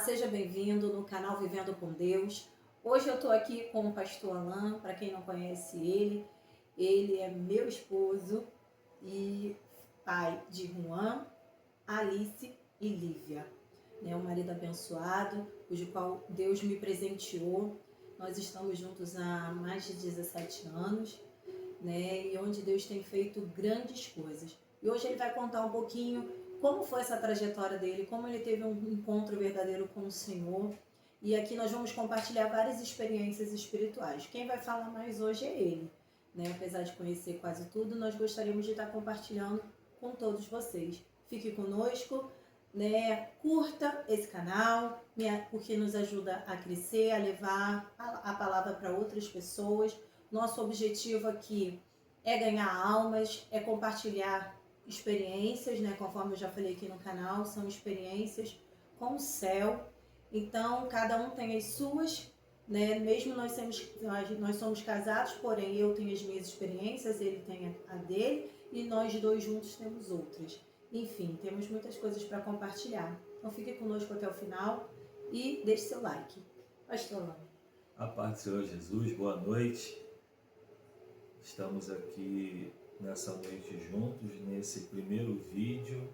Seja bem-vindo no canal Vivendo com Deus. Hoje eu estou aqui com o pastor Alain, para quem não conhece ele é meu esposo e pai de Juan, Alice e Lívia. Um marido abençoado, cujo qual Deus me presenteou. Nós estamos juntos há mais de 17 anos, e onde Deus tem feito grandes coisas. E hoje ele vai contar um pouquinho como foi essa trajetória dele, como ele teve um encontro verdadeiro com o Senhor. E aqui nós vamos compartilhar várias experiências espirituais. Quem vai falar mais hoje é ele. Apesar de conhecer quase tudo, nós gostaríamos de estar compartilhando com todos vocês. Fique conosco, curta esse canal, porque nos ajuda a crescer, a levar a palavra para outras pessoas. Nosso objetivo aqui é ganhar almas, é compartilhar experiências, conforme eu já falei aqui no canal, são experiências com o céu. Então, cada um tem as suas, mesmo nós somos casados, porém eu tenho as minhas experiências, ele tem a dele, e nós dois juntos temos outras. Enfim, temos muitas coisas para compartilhar. Então, fique conosco até o final e deixe seu like. Pastor Alain. A paz do Senhor Jesus, boa noite. Estamos aqui nessa noite juntos, nesse primeiro vídeo,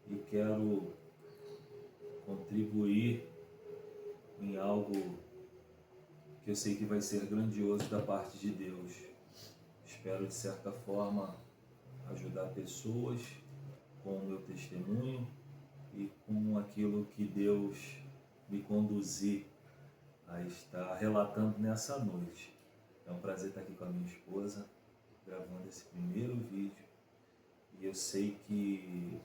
e quero contribuir em algo que eu sei que vai ser grandioso da parte de Deus. Espero, de certa forma, ajudar pessoas com o meu testemunho e com aquilo que Deus me conduzir a estar relatando nessa noite. É um prazer estar aqui com a minha esposa, gravando esse primeiro vídeo, e eu sei que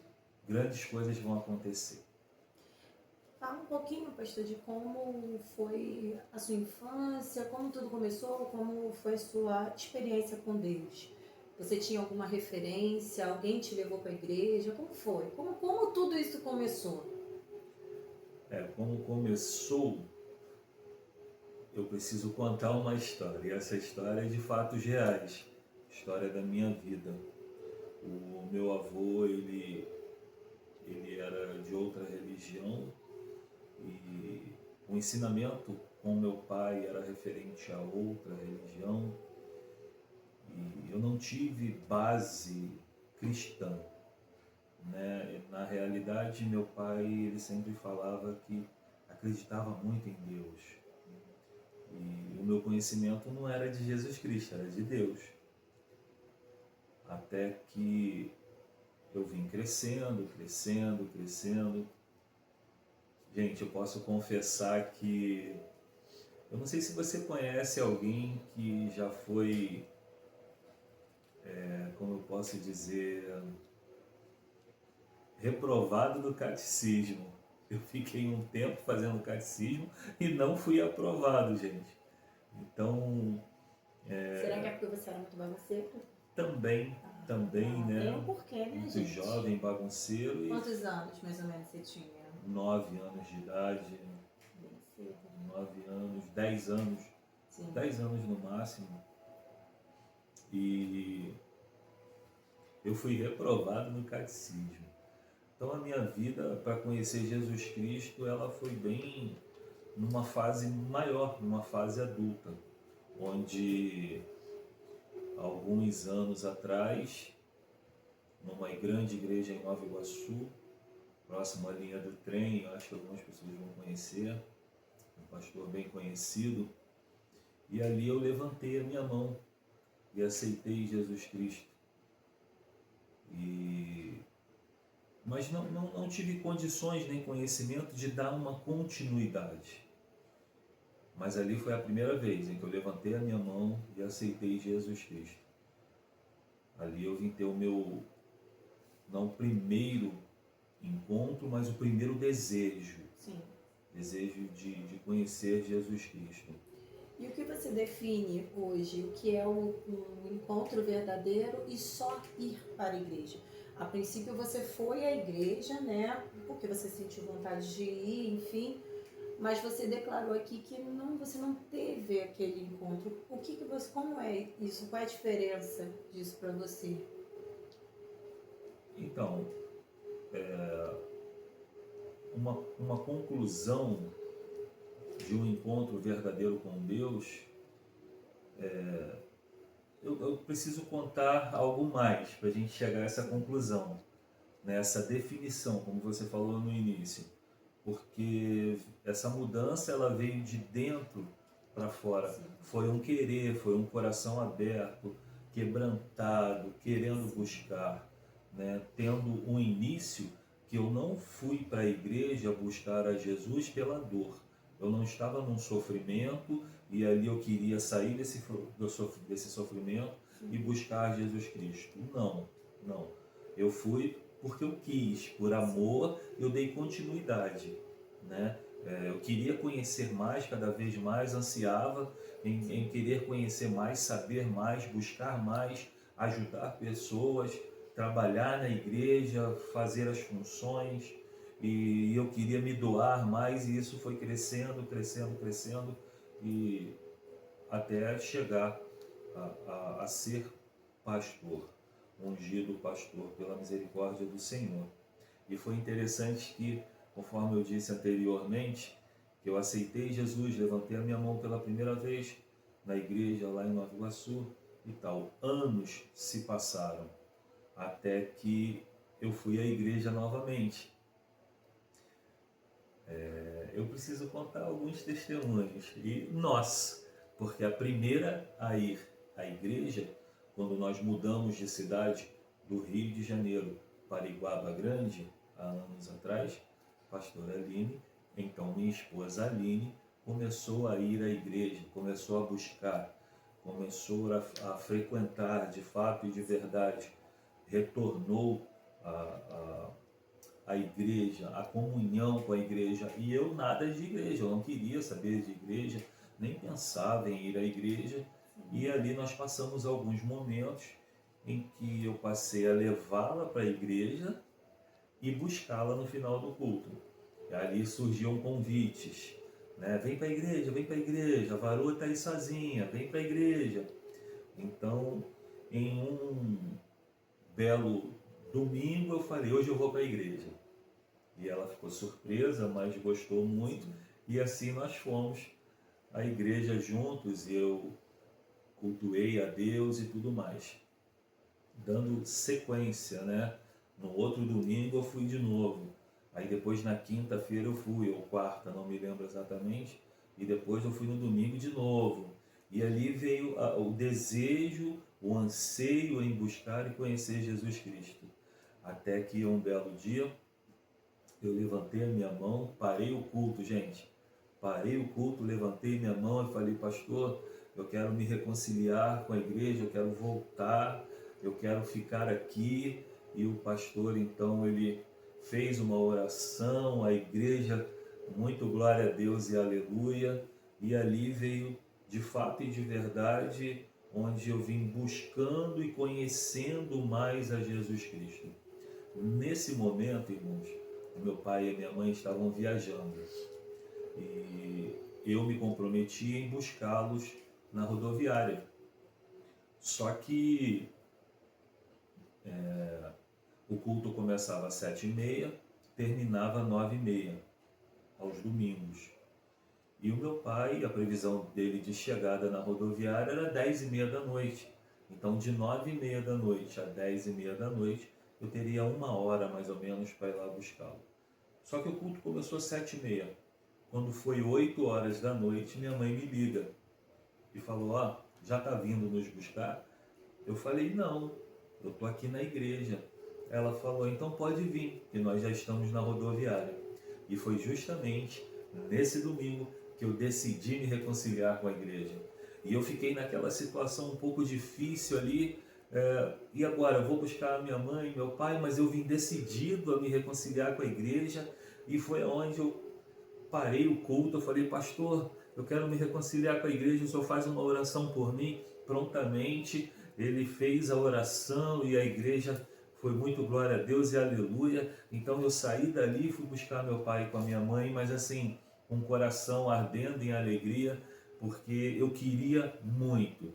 grandes coisas vão acontecer. Fala um pouquinho, pastor, de como foi a sua infância, como tudo começou, como foi a sua experiência com Deus. Você tinha alguma referência? Alguém te levou para a igreja? Como foi? Como tudo isso começou? Como começou, eu preciso contar uma história, e essa história é de fatos reais, história da minha vida. O meu avô, ele era de outra religião, e o ensinamento com meu pai era referente a outra religião, e eu não tive base cristã, Na realidade, meu pai, ele sempre falava que acreditava muito em Deus, e o meu conhecimento não era de Jesus Cristo, era de Deus. Até que eu vim crescendo. Gente, eu posso confessar que eu não sei se você conhece alguém que já foi, como eu posso dizer, reprovado do catecismo. Eu fiquei um tempo fazendo catecismo e não fui aprovado, gente. Então... Será que é porque você era muito bagunceiro? Também, Tem um porquê, né, muito gente? jovem, bagunceiro. Quantos anos, mais ou menos, você tinha? 9 anos de idade, Bem cedo. 9 anos, 10 anos, Sim. 10 anos no máximo. E eu fui reprovado no catecismo. Então a minha vida para conhecer Jesus Cristo, ela foi bem numa fase maior, numa fase adulta, onde alguns anos atrás, numa grande igreja em Nova Iguaçu, próximo à linha do trem, eu acho que algumas pessoas vão conhecer, um pastor bem conhecido, e ali eu levantei a minha mão e aceitei Jesus Cristo. Mas não tive condições nem conhecimento de dar uma continuidade. Mas ali foi a primeira vez em que eu levantei a minha mão e aceitei Jesus Cristo. Ali eu vim ter o meu, não o primeiro encontro, mas o primeiro desejo. Sim. Desejo de conhecer Jesus Cristo. E o que você define hoje? O que é um encontro verdadeiro e só ir para a igreja? A princípio você foi à igreja, porque você sentiu vontade de ir, enfim, mas você declarou aqui que você não teve aquele encontro. Como é isso? Qual é a diferença disso para você? Então, uma conclusão de um encontro verdadeiro com Deus, eu preciso contar algo mais para a gente chegar a essa conclusão, né? Essa definição, como você falou no início, porque essa mudança ela veio de dentro para fora. Sim. Foi um querer, foi um coração aberto, quebrantado, querendo buscar, né? Tendo um início que eu não fui para a igreja buscar a Jesus pela dor. Eu não estava num sofrimento e ali eu queria sair desse sofrimento e buscar Jesus Cristo. Não, não. Eu fui porque eu quis, por amor, eu dei continuidade, né? Eu queria conhecer mais, cada vez mais, ansiava em querer conhecer mais, saber mais, buscar mais, ajudar pessoas, trabalhar na igreja, fazer as funções, e eu queria me doar mais, e isso foi crescendo, crescendo, crescendo, e até chegar a ser pastor, ungido pastor pela misericórdia do Senhor. E foi interessante que, conforme eu disse anteriormente, que eu aceitei Jesus, levantei a minha mão pela primeira vez na igreja lá em Nova Iguaçu e tal. Anos se passaram até que eu fui à igreja novamente. Eu preciso contar alguns testemunhos. E nós, porque a primeira a ir à igreja, quando nós mudamos de cidade do Rio de Janeiro para Iguaba Grande, há anos atrás, pastora Aline, então minha esposa Aline, começou a ir à igreja, começou a buscar, começou a frequentar de fato e de verdade, retornou a igreja, a comunhão com a igreja, e eu nada de igreja, eu não queria saber de igreja, nem pensava em ir à igreja, e ali nós passamos alguns momentos em que eu passei a levá-la para a igreja e buscá-la no final do culto. E ali surgiam convites, né? Vem para a igreja, a varoa está aí sozinha, vem para a igreja. Então, em um belo domingo, eu falei, hoje eu vou para a igreja. E ela ficou surpresa, mas gostou muito. E assim nós fomos à igreja juntos, e eu cultuei a Deus e tudo mais. Dando sequência, né? No outro domingo eu fui de novo. Aí depois na quinta-feira eu fui, ou quarta, não me lembro exatamente. E depois eu fui no domingo de novo. E ali veio o desejo, o anseio em buscar e conhecer Jesus Cristo. Até que um belo dia eu levantei a minha mão, parei o culto, gente. Parei o culto, levantei minha mão e falei, pastor, eu quero me reconciliar com a igreja, eu quero voltar, eu quero ficar aqui. E o pastor, então, ele fez uma oração, a igreja, muito glória a Deus e aleluia. E ali veio, de fato e de verdade, onde eu vim buscando e conhecendo mais a Jesus Cristo. Nesse momento, irmãos, meu pai e minha mãe estavam viajando e eu me comprometi em buscá-los na rodoviária. Só que o culto começava às 7h30, terminava às 9h30, aos domingos. E o meu pai, a previsão dele de chegada na rodoviária era 10h30 da noite. Então, de 9h30 da noite a 10h30 da noite, eu teria 1 hora mais ou menos para ir lá buscá-lo. Só que o culto começou às 7h30. Quando foi 8h da noite, minha mãe me liga e falou, ó, já está vindo nos buscar? Eu falei, não, eu estou aqui na igreja. Ela falou, então pode vir, que nós já estamos na rodoviária. E foi justamente nesse domingo que eu decidi me reconciliar com a igreja. E eu fiquei naquela situação um pouco difícil ali, e agora? Eu vou buscar a minha mãe, meu pai, mas eu vim decidido a me reconciliar com a igreja, e foi onde eu parei o culto, eu falei, pastor, eu quero me reconciliar com a igreja, o senhor faz uma oração por mim? Prontamente, ele fez a oração e a igreja foi muito glória a Deus e aleluia. Então eu saí dali e fui buscar meu pai com a minha mãe, mas assim, com o coração ardendo em alegria, porque eu queria muito.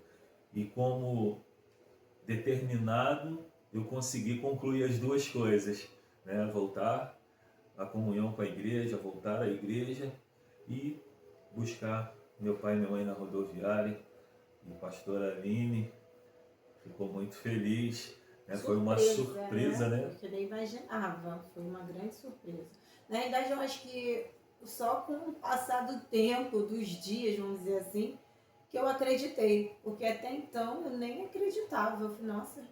E como determinado, eu consegui concluir as duas coisas, né? Voltar a comunhão com a igreja, voltar à igreja e buscar meu pai e minha mãe na rodoviária. E a pastora Aline ficou muito feliz, né? Foi uma surpresa, né? Porque eu nem imaginava, foi uma grande surpresa. Na verdade, eu acho que só com o passar do tempo, dos dias, vamos dizer assim, que eu acreditei. Porque até então eu nem acreditava. Eu falei, nossa,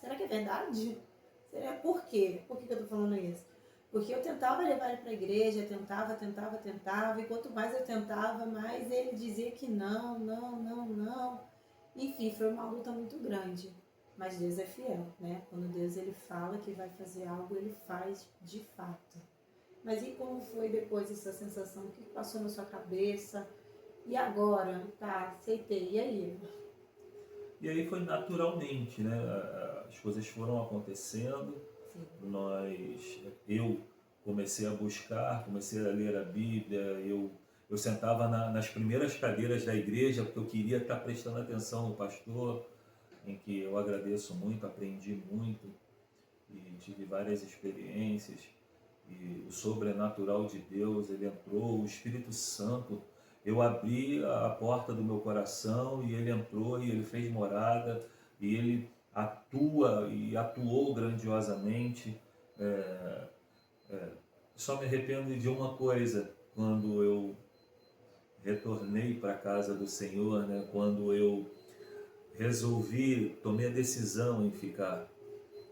será que é verdade? Será? Por quê? Por que eu tô falando isso? Porque eu tentava levar ele para a igreja, tentava, e quanto mais eu tentava, mais ele dizia que não, não, não, não. Enfim, foi uma luta muito grande. Mas Deus é fiel, né? Quando Deus ele fala que vai fazer algo, ele faz de fato. Mas e como foi depois essa sensação? O que passou na sua cabeça? E agora? Tá, aceitei. E aí? E aí foi naturalmente, né? As coisas foram acontecendo. Sim. Eu comecei a buscar, comecei a ler a Bíblia, eu sentava nas primeiras cadeiras da igreja porque eu queria estar prestando atenção no pastor, em que eu agradeço muito, aprendi muito e tive várias experiências. E o sobrenatural de Deus, ele entrou, o Espírito Santo, eu abri a porta do meu coração e ele entrou e ele fez morada e ele atua e atuou grandiosamente. É, Só me arrependo de uma coisa, quando eu retornei para a casa do Senhor, né? Quando eu tomei a decisão em ficar,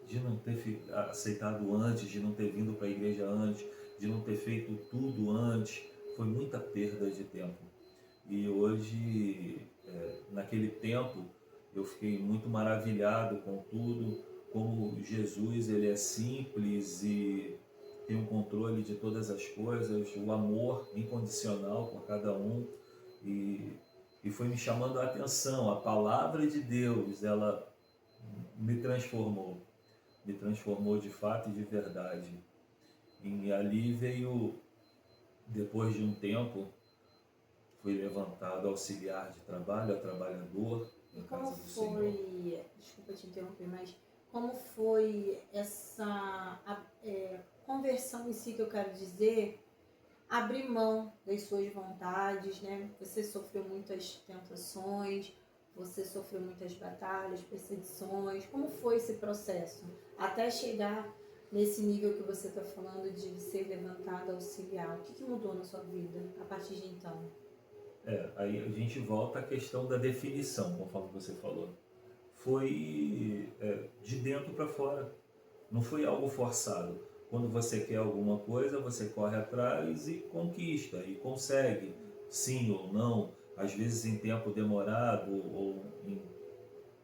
de não ter aceitado antes, de não ter vindo para a igreja antes, de não ter feito tudo antes, foi muita perda de tempo. E hoje, naquele tempo, eu fiquei muito maravilhado com tudo, como Jesus ele é simples e tem um controle de todas as coisas, o amor incondicional por cada um, e, e foi me chamando a atenção. A palavra de Deus, ela me transformou de fato e de verdade. E ali veio, depois de um tempo, fui levantado auxiliar de trabalho, a trabalhador E na como casa do Senhor. foi, desculpa te interromper, mas como foi essa conversão em si, que eu quero dizer, abrir mão das suas vontades, né? Você sofreu muitas tentações, você sofreu muitas batalhas, perseguições. Como foi esse processo? Até chegar nesse nível que você está falando de ser levantado auxiliar. O que mudou na sua vida a partir de então? Aí a gente volta à questão da definição, conforme você falou. Foi de dentro para fora, não foi algo forçado. Quando você quer alguma coisa, você corre atrás e conquista, e consegue, sim ou não, às vezes em tempo demorado ou em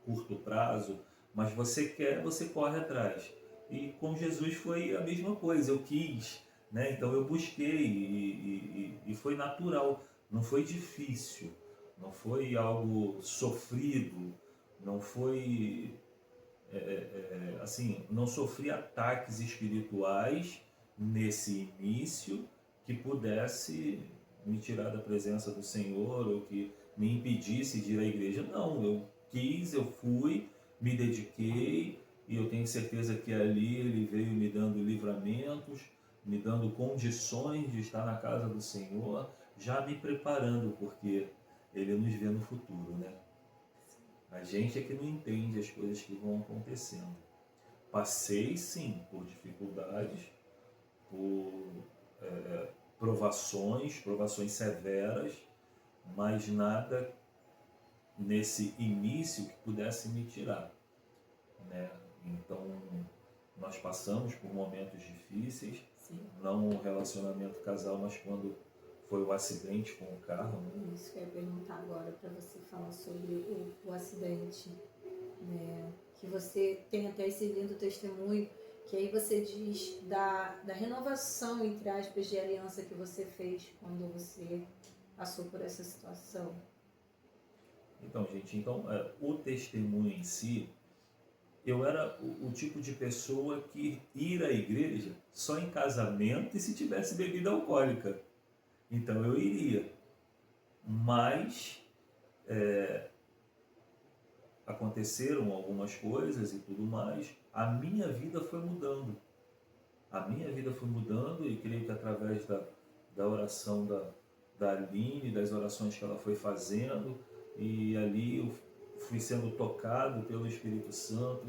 curto prazo, mas você quer, você corre atrás. E com Jesus foi a mesma coisa, eu quis, né? Então eu busquei e foi natural, não foi difícil, não foi algo sofrido, não foi assim, não sofri ataques espirituais nesse início que pudesse me tirar da presença do Senhor ou que me impedisse de ir à igreja. Não, eu quis, eu fui, me dediquei e eu tenho certeza que ali Ele veio me dando livramentos, me dando condições de estar na casa do Senhor, já me preparando, porque Ele nos vê no futuro, né? A gente é que não entende as coisas que vão acontecendo. Passei, sim, por dificuldades, por provações severas, mas nada nesse início que pudesse me tirar, né? Então, nós passamos por momentos difíceis, Sim. não um relacionamento casal, mas quando foi o acidente com o carro, né? Isso que eu ia perguntar agora para você falar sobre o acidente, né? Que você tem até esse lindo testemunho, que aí você diz da renovação, entre aspas, de aliança que você fez quando você passou por essa situação. Então, gente, o testemunho em si, eu era o tipo de pessoa que ir à igreja só em casamento e se tivesse bebida alcoólica. Então eu iria. Mas aconteceram algumas coisas e tudo mais. A minha vida foi mudando. a minha vida foi mudando e creio que através da oração da Aline, das orações que ela foi fazendo, e ali eu fui sendo tocado pelo Espírito Santo,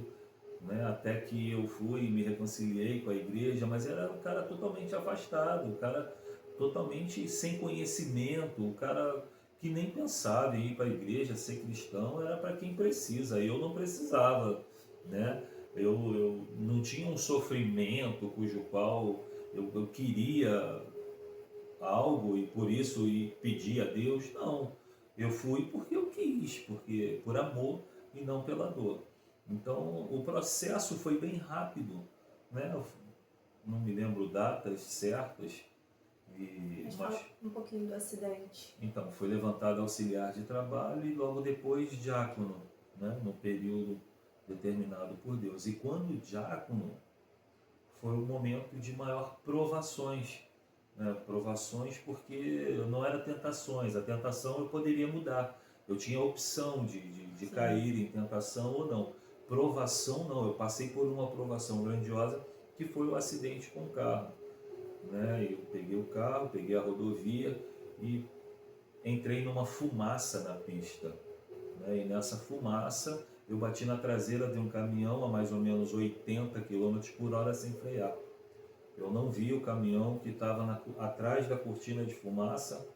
né, até que eu fui e me reconciliei com a igreja, mas era um cara totalmente afastado, um cara totalmente sem conhecimento, um cara que nem pensava em ir para a igreja, ser cristão, era para quem precisa, eu não precisava, né? Eu não tinha um sofrimento cujo qual eu queria algo e por isso pedi a Deus, não. Eu fui porque eu quis, porque por amor e não pela dor. Então o processo foi bem rápido, né? Eu não me lembro datas certas. Mas fala um pouquinho do acidente. Então, foi levantado auxiliar de trabalho e logo depois diácono, né? No período determinado por Deus. E quando diácono, foi o momento de maior provações, né? Provações porque não era tentações, a tentação eu poderia mudar, eu tinha a opção de cair em tentação ou não. Provação não, eu passei por uma provação grandiosa que foi o acidente com o carro, né? Eu peguei o carro, peguei a rodovia e entrei numa fumaça na pista, né? E nessa fumaça eu bati na traseira de um caminhão a mais ou menos 80 km por hora sem frear. Eu não vi o caminhão que estava atrás da cortina de fumaça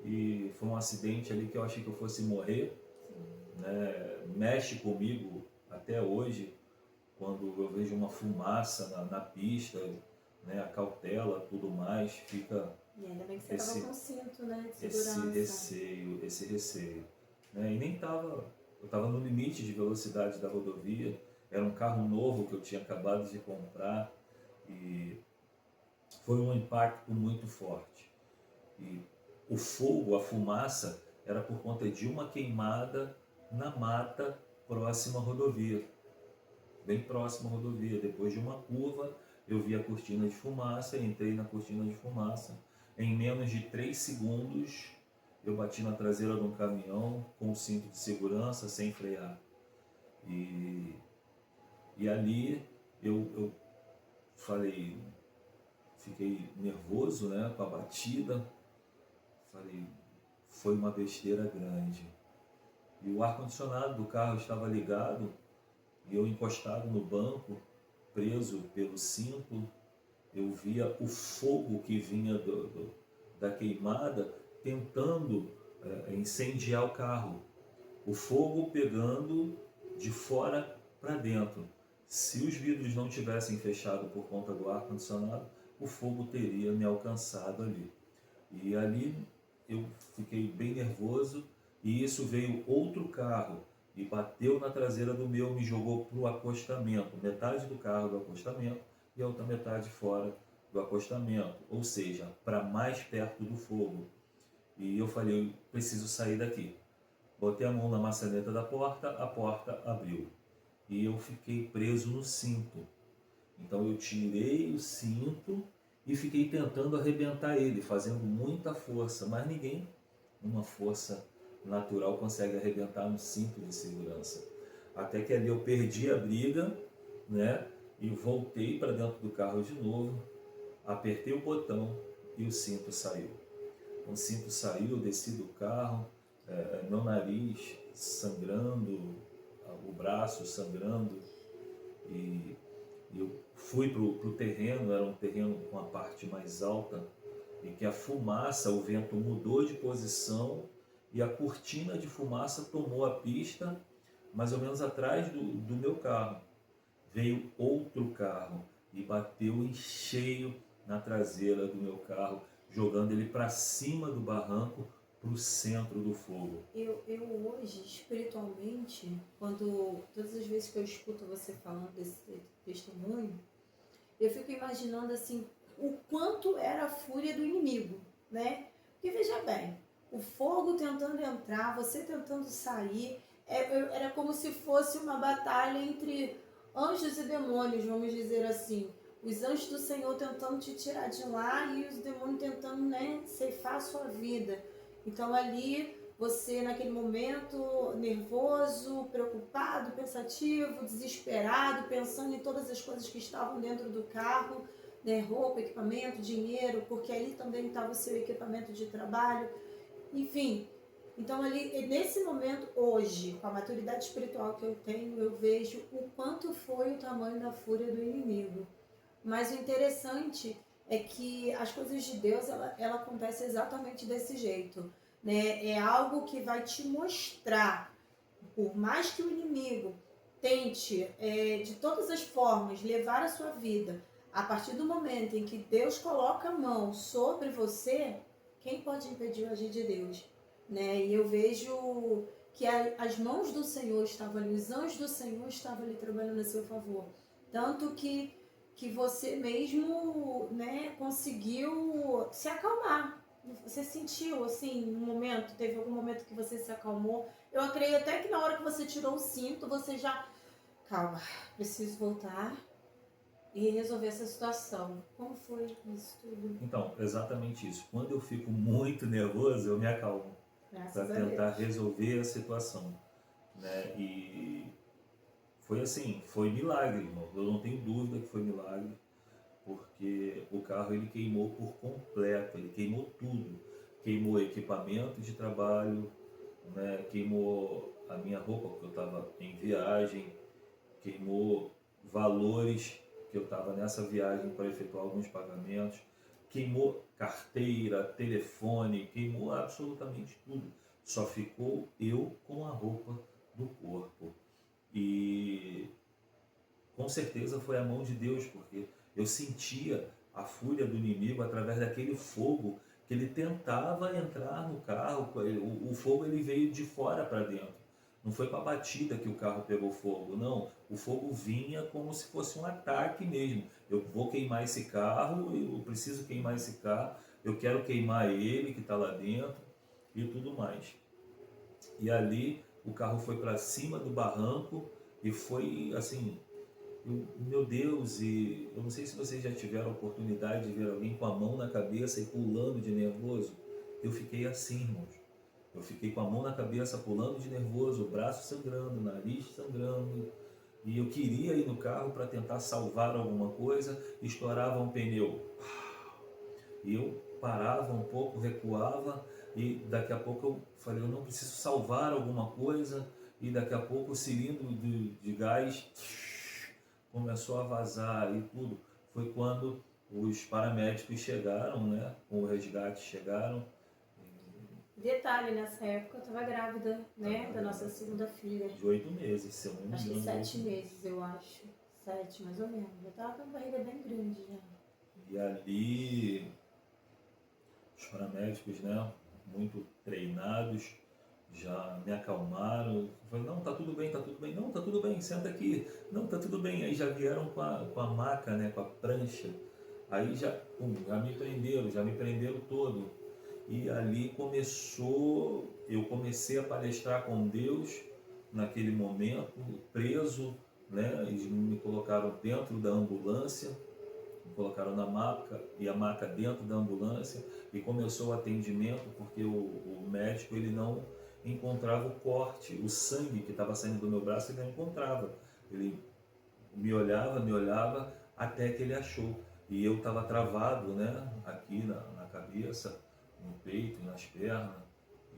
e foi um acidente ali que eu achei que eu fosse morrer, né? Mexe comigo até hoje quando eu vejo uma fumaça na pista, né? A cautela, tudo mais, fica E ainda bem que você estava com cinto, né, de segurança. esse receio, né? E nem estava, eu estava no limite de velocidade da rodovia, era um carro novo que eu tinha acabado de comprar e foi um impacto muito forte. E o fogo, a fumaça, era por conta de uma queimada na mata próxima à rodovia, bem próxima à rodovia. Depois de uma curva, eu vi a cortina de fumaça, entrei na cortina de fumaça. Em menos de 3 segundos, eu bati na traseira de um caminhão com o cinto de segurança, sem frear. E ali eu falei, fiquei nervoso, né, com a batida. Falei, foi uma besteira grande. E o ar-condicionado do carro estava ligado e eu encostado no banco, preso pelo cinto, eu via o fogo que vinha da queimada tentando incendiar o carro. O fogo pegando de fora para dentro. Se os vidros não tivessem fechado por conta do ar-condicionado, o fogo teria me alcançado ali. E ali eu fiquei bem nervoso e isso veio outro carro e bateu na traseira do meu, me jogou para o acostamento, metade do carro do acostamento e a outra metade fora do acostamento, ou seja, para mais perto do fogo. E eu falei, eu preciso sair daqui. Botei a mão na maçaneta da porta, a porta abriu e eu fiquei preso no cinto. Então eu tirei o cinto e fiquei tentando arrebentar ele, fazendo muita força, mas ninguém, uma força natural, consegue arrebentar um cinto de segurança. Até que ali eu perdi a briga, né? E voltei para dentro do carro de novo, apertei o botão e o cinto saiu. O cinto saiu, eu desci do carro, meu nariz sangrando, o braço sangrando, e eu fui para o terreno, era um terreno com a parte mais alta, e que a fumaça, o vento mudou de posição e a cortina de fumaça tomou a pista, mais ou menos atrás do meu carro. Veio outro carro e bateu em cheio na traseira do meu carro, jogando ele para cima do barranco, para o centro do fogo. Eu hoje, espiritualmente, todas as vezes que eu escuto você falando desse testemunho, eu fico imaginando assim, o quanto era a fúria do inimigo, né? Porque veja bem, o fogo tentando entrar, você tentando sair, era como se fosse uma batalha entre anjos e demônios, vamos dizer assim. Os anjos do Senhor tentando te tirar de lá e os demônios tentando, né, ceifar a sua vida. Então ali, você naquele momento nervoso, preocupado, pensativo, desesperado, pensando em todas as coisas que estavam dentro do carro, né, roupa, equipamento, dinheiro, porque ali também estava o seu equipamento de trabalho, enfim. Então ali, nesse momento, hoje, com a maturidade espiritual que eu tenho, eu vejo o quanto foi o tamanho da fúria do inimigo. Mas o interessante é que as coisas de Deus, ela acontece exatamente desse jeito, né? É algo que vai te mostrar, por mais que o inimigo tente, de todas as formas, levar a sua vida, a partir do momento em que Deus coloca a mão sobre você, quem pode impedir o agir de Deus? Né? E eu vejo que as mãos do Senhor estavam ali, os anjos do Senhor estavam ali trabalhando a seu favor. Tanto que você mesmo, né, conseguiu se acalmar. Você sentiu, assim, um momento, teve algum momento que você se acalmou? Eu acredito até que na hora que você tirou o cinto, você já... Calma, preciso voltar e resolver essa situação. Como foi isso tudo? Então, exatamente isso. Quando eu fico muito nervoso, eu me acalmo para Graças a tentar Deus. resolver a situação, né? E foi assim, foi milagre, irmão. Eu não tenho dúvida que foi milagre, porque o carro ele queimou por completo, ele queimou tudo. Queimou equipamento de trabalho, né? Queimou a minha roupa, porque eu estava em viagem, queimou valores que eu estava nessa viagem para efetuar alguns pagamentos, queimou carteira, telefone, queimou absolutamente tudo. Só ficou eu com a roupa do corpo. E com certeza foi a mão de Deus, porque eu sentia a fúria do inimigo através daquele fogo que ele tentava entrar no carro. O fogo ele veio de fora para dentro. Não foi com a batida que o carro pegou fogo, não. O fogo vinha como se fosse um ataque mesmo. Eu vou queimar esse carro, eu preciso queimar esse carro, eu quero queimar ele que está lá dentro e tudo mais. E ali o carro foi para cima do barranco e foi assim, meu Deus, e eu não sei se vocês já tiveram a oportunidade de ver alguém com a mão na cabeça e pulando de nervoso. Eu fiquei assim, irmãos. Eu fiquei com a mão na cabeça, pulando de nervoso, o braço sangrando, o nariz sangrando. E eu queria ir no carro para tentar salvar alguma coisa, estourava um pneu. E eu parava um pouco, recuava, e daqui a pouco eu falei, eu não preciso salvar alguma coisa, e daqui a pouco o cilindro de gás começou a vazar e tudo. Foi quando os paramédicos chegaram, né? Com o resgate chegaram. Detalhe, nessa época eu estava grávida, né, da nossa segunda filha. De 8 meses, se eu não me engano. Acho que 7 meses, eu acho. 7, mais ou menos. Eu tava com a barriga bem grande já. E ali, os paramédicos, né? Muito treinados, já me acalmaram. Eu falei, não, tá tudo bem, tá tudo bem. Não, tá tudo bem, senta aqui. Não, tá tudo bem. Aí já vieram com a maca, né? Com a prancha. Aí já já me prenderam todo. E ali eu comecei a palestrar com Deus naquele momento, preso, né? Eles me colocaram dentro da ambulância, me colocaram na maca e a maca dentro da ambulância e começou o atendimento porque o médico ele não encontrava o corte, o sangue que estava saindo do meu braço ele não encontrava. Ele me olhava até que ele achou. E eu estava travado, né? Aqui na cabeça, no peito, nas pernas,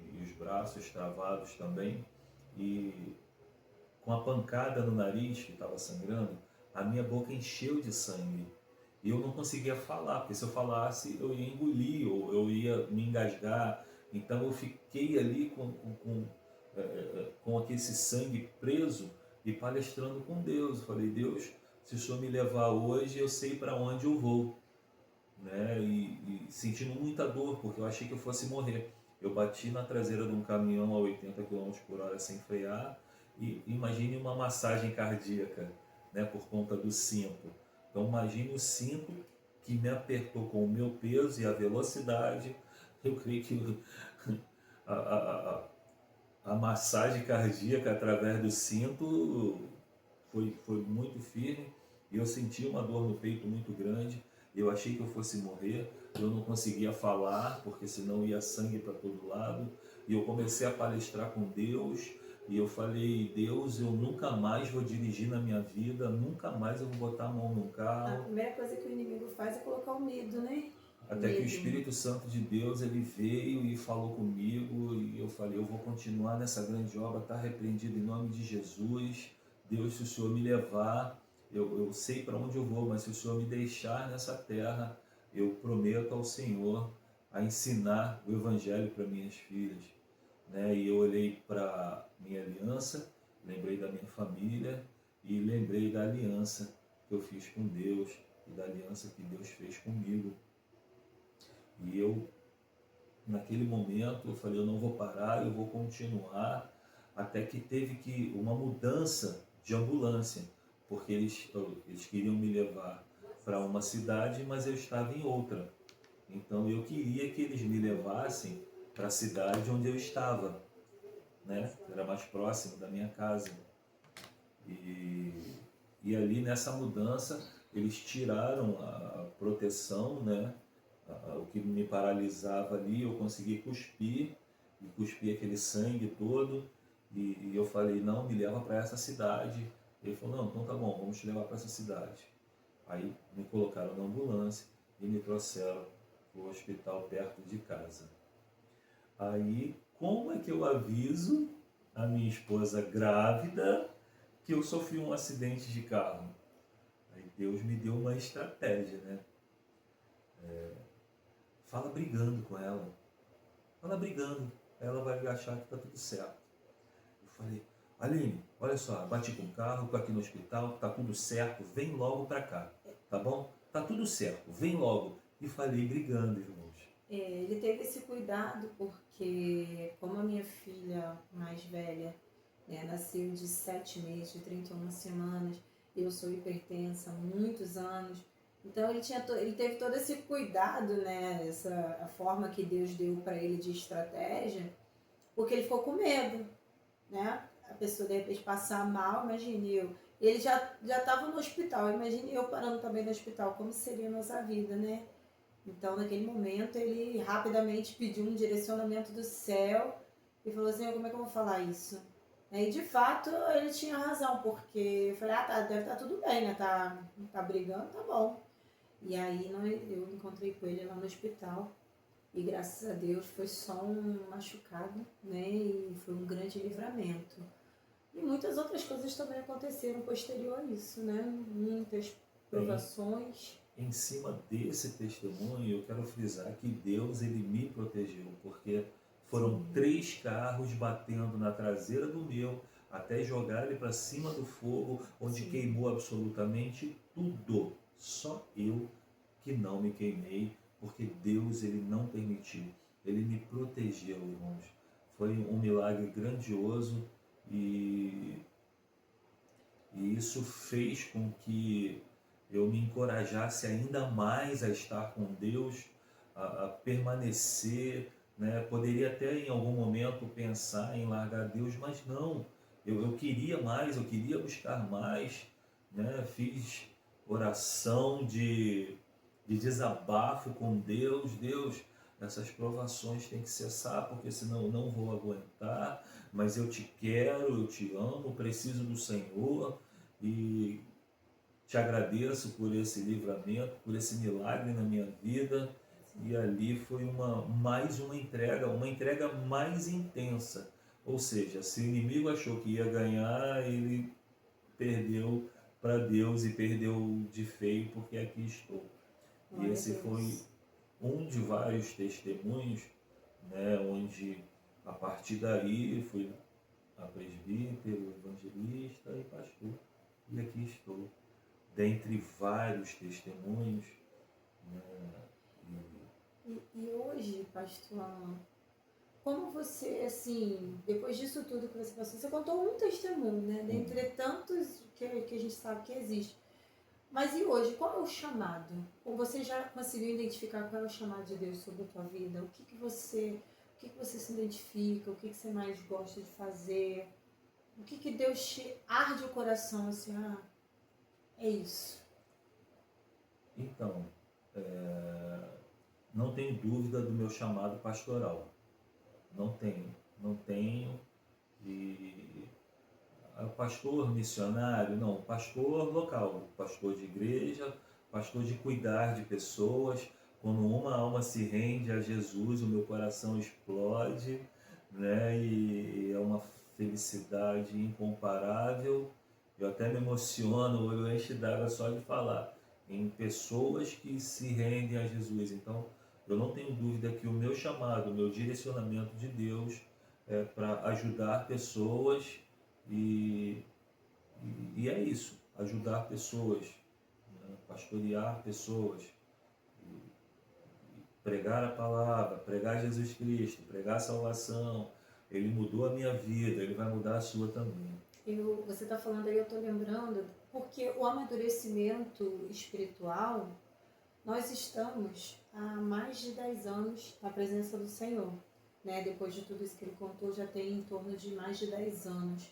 e os braços travados também. E com a pancada no nariz que estava sangrando, a minha boca encheu de sangue. E eu não conseguia falar, porque se eu falasse eu ia engolir ou eu ia me engasgar. Então eu fiquei ali com aquele sangue preso e palestrando com Deus. Eu falei, Deus, se o Senhor me levar hoje, eu sei para onde eu vou. Né? E sentindo muita dor, porque eu achei que eu fosse morrer. Eu bati na traseira de um caminhão a 80 km por hora sem frear e imagine uma massagem cardíaca, né, por conta do cinto. Então imagine o cinto que me apertou com o meu peso e a velocidade. Eu creio que a, a, a, a massagem cardíaca através do cinto foi muito firme e eu senti uma dor no peito muito grande. Eu achei que eu fosse morrer, eu não conseguia falar porque senão ia sangue para todo lado. E eu comecei a palestrar com Deus E eu falei, Deus, eu nunca mais vou dirigir na minha vida, nunca mais eu vou botar a mão no A carro. primeira coisa que o inimigo faz é colocar o medo, né? Até que o Medo. Espírito Santo de Deus, ele veio e falou comigo, e eu falei, eu vou continuar nessa grande obra, está repreendido em nome de Jesus. Deus, se o Senhor me levar, eu sei para onde eu vou, mas se o Senhor me deixar nessa terra, eu prometo ao Senhor a ensinar o Evangelho para minhas filhas. Né? E eu olhei para minha aliança, lembrei da minha família e lembrei da aliança que eu fiz com Deus e da aliança que Deus fez comigo. E eu, naquele momento, eu falei, eu não vou parar, eu vou continuar, até que teve que uma mudança de ambulância, porque eles queriam me levar para uma cidade, mas eu estava em outra. Então eu queria que eles me levassem para a cidade onde eu estava, né? Era mais próximo da minha casa. E, e ali nessa mudança eles tiraram a proteção, né? O que me paralisava ali, eu consegui cuspir, e cuspi aquele sangue todo, e eu falei, não, me leva para essa cidade. Ele falou, não, então tá bom, vamos te levar para essa cidade. Aí me colocaram na ambulância e me trouxeram para o hospital perto de casa. Aí, como é que eu aviso a minha esposa grávida que eu sofri um acidente de carro? Aí Deus me deu uma estratégia, né? Fala brigando com ela. Fala brigando. Ela vai achar que está tudo certo. Eu falei, Aline, olha só, bati com o carro, estou aqui no hospital, tá tudo certo, vem logo para cá, tá bom? Tá tudo certo, vem logo. E falei brigando, irmãos. Ele teve esse cuidado porque, como a minha filha mais velha, né, nasceu de 7 meses, de 31 semanas, eu sou hipertensa há muitos anos, então ele teve todo esse cuidado, né, a forma que Deus deu para ele de estratégia, porque ele ficou com medo, né? A pessoa de repente passar mal, imagine eu. Ele já estava no hospital, imagine eu parando também no hospital, como seria a nossa vida, né? Então, naquele momento, ele rapidamente pediu um direcionamento do céu e falou assim, como é que eu vou falar isso? E, de fato, ele tinha razão, porque eu falei, tá, deve estar tudo bem, né? Tá brigando, tá bom. E aí, eu encontrei com ele lá no hospital e, graças a Deus, foi só um machucado, né? E foi um grande livramento. E muitas outras coisas também aconteceram posterior a isso, né? Muitas provações. Em cima desse testemunho, eu quero frisar que Deus, ele me protegeu, porque foram 3 carros batendo na traseira do meu, até jogar ele para cima do fogo, onde queimou absolutamente tudo. Só eu que não me queimei, porque Deus, ele não permitiu. Ele me protegeu, irmãos. Foi um milagre grandioso e isso fez com que eu me encorajasse ainda mais a estar com Deus, a permanecer, né? Poderia até em algum momento pensar em largar Deus, mas não, eu queria mais, eu queria buscar mais, né? Fiz oração de desabafo com Deus, Deus, essas provações têm que cessar, porque senão eu não vou aguentar, mas eu te quero, eu te amo, preciso do Senhor e te agradeço por esse livramento, por esse milagre na minha vida. E ali foi mais uma entrega mais intensa. Ou seja, se o inimigo achou que ia ganhar, ele perdeu para Deus e perdeu de feio, porque aqui estou. E esse foi um de vários testemunhos, né, onde a partir daí fui a presbítero, evangelista e pastor. E aqui estou, dentre vários testemunhos. Né, E hoje, pastor Alan, como você, assim, depois disso tudo que você passou, você contou um testemunho, né? Dentre tantos que a gente sabe que existe. Mas e hoje, qual é o chamado? Ou você já conseguiu identificar qual é o chamado de Deus sobre a tua vida? O que você se identifica? O que você mais gosta de fazer? O que Deus te arde o coração, assim, é isso? Então, não tenho dúvida do meu chamado pastoral. Não tenho. E pastor missionário, não, pastor local, pastor de igreja, pastor de cuidar de pessoas. Quando uma alma se rende a Jesus, o meu coração explode, né? E é uma felicidade incomparável. Eu até me emociono, o olho enche d'água só de falar em pessoas que se rendem a Jesus. Então, eu não tenho dúvida que o meu chamado, o meu direcionamento de Deus é para ajudar pessoas e, e é isso, ajudar pessoas, né? Pastorear pessoas, pregar a palavra, pregar Jesus Cristo, pregar a salvação. Ele mudou a minha vida, ele vai mudar a sua também. Você está falando aí, eu estou lembrando, porque o amadurecimento espiritual, nós estamos há mais de 10 anos na presença do Senhor. Né? Depois de tudo isso que ele contou, já tem em torno de mais de 10 anos.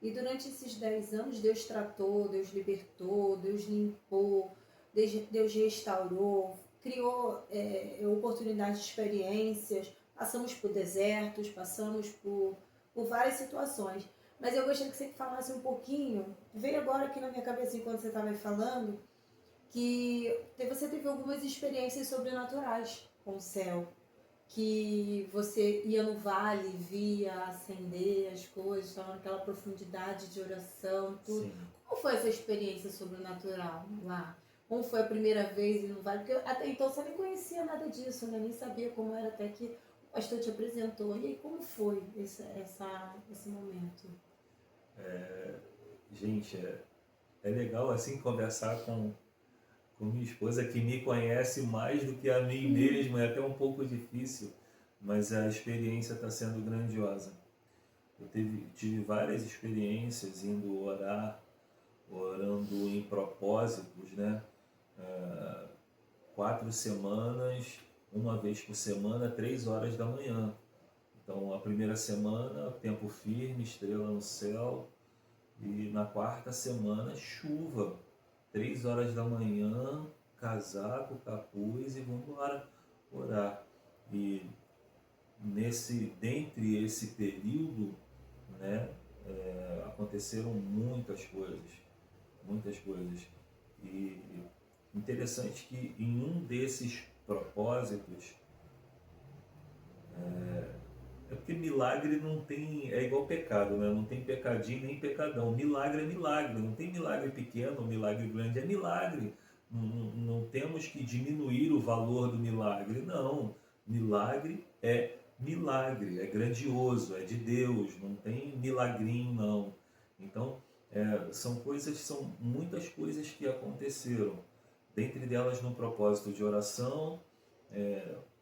E durante esses 10 anos, Deus tratou, Deus libertou, Deus limpou, Deus restaurou, criou oportunidades de experiências, passamos por desertos, passamos por várias situações. Mas eu gostaria que você falasse um pouquinho, veio agora aqui na minha cabeça enquanto você estava falando, que você teve algumas experiências sobrenaturais com o céu, que você ia no vale, via acender as coisas, estava naquela profundidade de oração, tudo. Sim. Como foi essa experiência sobrenatural lá? Como foi a primeira vez ir no vale? Porque até então você nem conhecia nada disso, né? Nem sabia como era, até que o pastor te apresentou. E aí, como foi esse momento? Gente, é legal assim conversar com minha esposa, que me conhece mais do que a mim mesmo. É até um pouco difícil, mas a experiência está sendo grandiosa. Eu tive várias experiências indo orar, orando em propósitos, né? 4 semanas, uma vez por semana, 3 horas da manhã. Então, a primeira semana, tempo firme, estrela no céu. E na quarta semana, chuva. 3 horas da manhã, casaco, capuz e vamos embora orar. E dentre esse período, né, aconteceram muitas coisas. E interessante que em um desses propósitos, é porque milagre não tem, é igual pecado, né? Não tem pecadinho nem pecadão. Milagre é milagre, não tem milagre pequeno, milagre grande, é milagre. Não temos que diminuir o valor do milagre, não. Milagre, é grandioso, é de Deus, não tem milagrinho, não. Então, são muitas coisas que aconteceram. Dentre delas, no propósito de oração,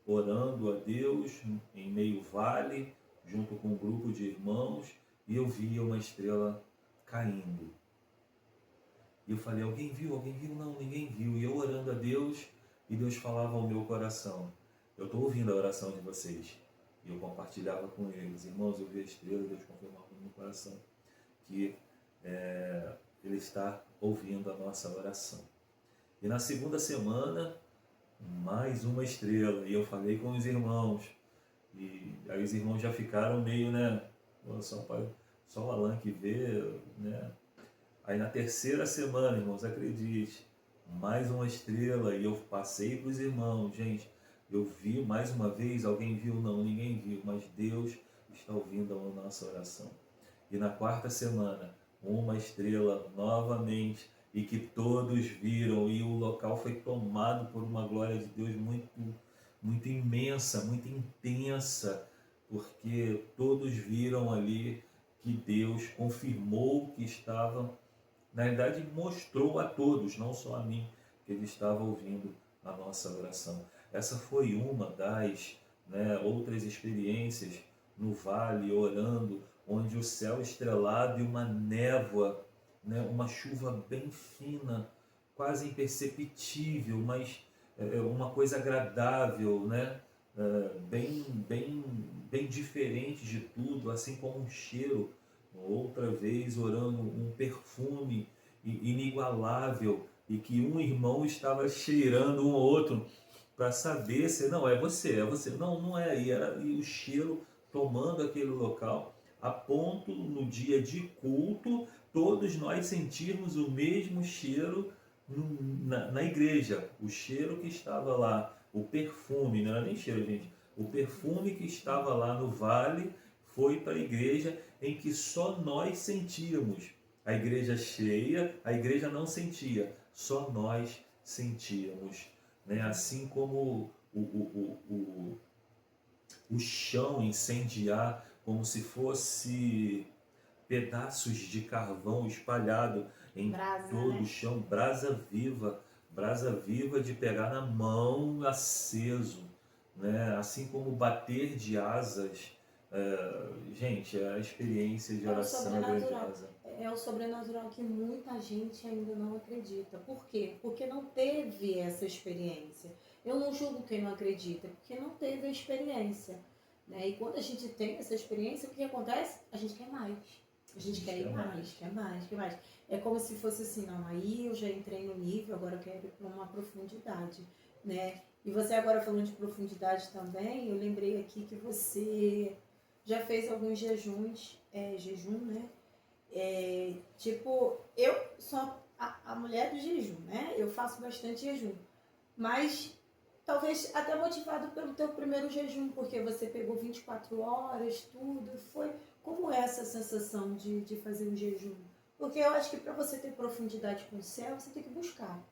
orando a Deus em meio vale, junto com um grupo de irmãos, e eu via uma estrela caindo. E eu falei, alguém viu? Alguém viu? Não, ninguém viu. E eu orando a Deus, e Deus falava ao meu coração, eu estou ouvindo a oração de vocês. E eu compartilhava com eles, irmãos, eu vi a estrela, e Deus confirmava no meu coração que Ele está ouvindo a nossa oração. E na segunda semana, mais uma estrela, e eu falei com os irmãos, e aí os irmãos já ficaram meio, né, só o Alan que vê, né. Aí na terceira semana, irmãos, acredite, mais uma estrela, e eu passei para os irmãos, gente, eu vi mais uma vez, alguém viu? Não, ninguém viu, mas Deus está ouvindo a nossa oração. E na quarta semana, uma estrela novamente, e que todos viram, e o local foi tomado por uma glória de Deus muito, muito imensa, muito intensa, porque todos viram ali que Deus confirmou que estava, na verdade mostrou a todos, não só a mim, que Ele estava ouvindo a nossa oração. Essa foi uma das, né, outras experiências no vale, orando, onde o céu estrelado e uma névoa, né, uma chuva bem fina, quase imperceptível, mas uma coisa agradável, né, bem diferente de tudo, assim como um cheiro. Outra vez orando um perfume inigualável, e que um irmão estava cheirando um ao outro para saber se não é você, não é, e o cheiro tomando aquele local. a ponto, no dia de culto, todos nós sentirmos o mesmo cheiro na igreja. O cheiro que estava lá, o perfume, não era nem cheiro, gente, o perfume que estava lá no vale foi para a igreja, em que só nós sentíamos. A igreja cheia, a igreja não sentia, só nós sentíamos. Né? Assim como o chão incendiar, como se fosse pedaços de carvão espalhado em Brasa, todo né? o chão, brasa viva de pegar na mão aceso, né? Assim como bater de asas. Gente, a experiência de É o oração é sobrenatural. grandiosa. É o sobrenatural que muita gente ainda não acredita. Por quê? Porque não teve essa experiência. Eu não julgo quem não acredita, porque não teve a experiência. Né? E quando a gente tem essa experiência, o que acontece? A gente quer mais. A gente quer ir mais, quer mais, quer mais. É como se fosse assim, não, aí eu já entrei no nível, agora eu quero ir para uma profundidade. Né? E você agora falando de profundidade também, eu lembrei aqui que você já fez alguns jejuns, jejum, né? Tipo, eu sou a mulher do jejum, né? Eu faço bastante jejum. Mas talvez até motivado pelo teu primeiro jejum, porque você pegou 24 horas, tudo. Foi como é essa sensação de fazer um jejum? Porque eu acho que para você ter profundidade com o céu, você tem que buscar.